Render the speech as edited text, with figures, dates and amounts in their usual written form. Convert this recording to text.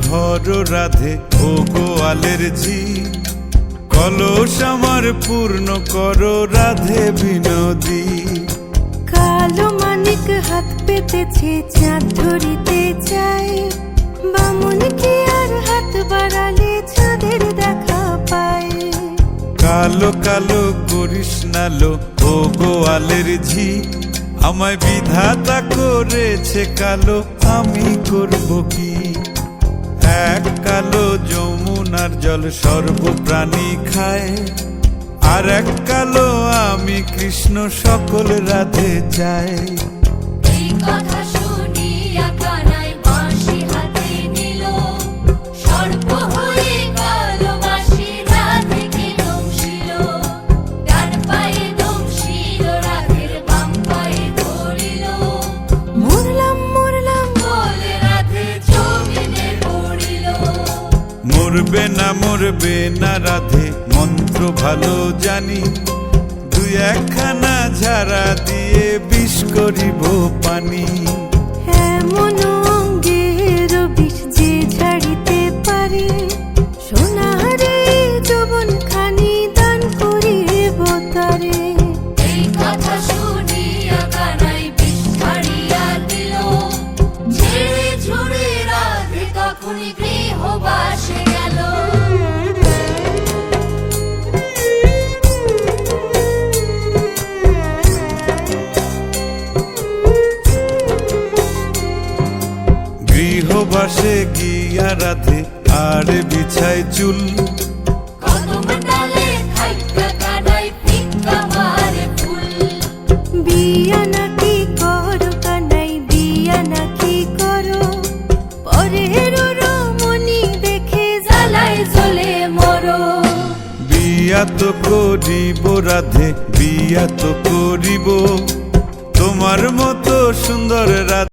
ভর রাধে ও গোয়ালের ঝি, কলস আমার পূর্ণ করো রাধে বিনোদী। কালো মানিক হাত পেতেছে চাঁদ ধরিতে চাই, বামুন কি আর হাত বাড়ালে চাঁদের দেখা পায়। কালো কালো করিস নালো ও গোয়ালের ঝি, আমায় বিধাতা করেছে কালো, আমি করব কি? এক কালো যমুনার জল সর্বপ্রাণী খায়, আর এক কালো আমি কৃষ্ণ সকল রাধে চাই। এই কথা শুনিয়া কানাই বাঁশি হাতে নিল, সর্প হয়ে কালো বাঁশি রাধেকে দংশিল। ডান পায়ে দংশিল রাধের, বাম পায়ে ধরিল। মরলাম মরলাম বলে রাধে জমিনে পড়িল। মরবে না রাধে মন্ত্র ভালো জানি, দুই একখানা ঝাড়া দিয়ে বিষ করিব পানি। এমন অঙ্গের বিষ যে ঝাড়িতে পারে, সোনারে যৌবন খানি দান করিব তারে। এই কথা শুনিয়া কানাই বিষ ছাড়িয়া দিল, ঝেড়ে ঝুড়ে রাধে তখনই গৃহবাসে গেল। গৃহবাসে গিয়া রাধে আর বিছায় চুল, কদম ডালে থাইকা কানাই ফিক্কা মারে ফুল। বিয়া নাকি করো কানাই, বিয়া নাকি করো, পরের রমণী দেখে জ্বালায় জ্বলে মরো। বিয়া তো করিব রাধে, বিয়া তো করিব, তোমার মতো সুন্দর রাধে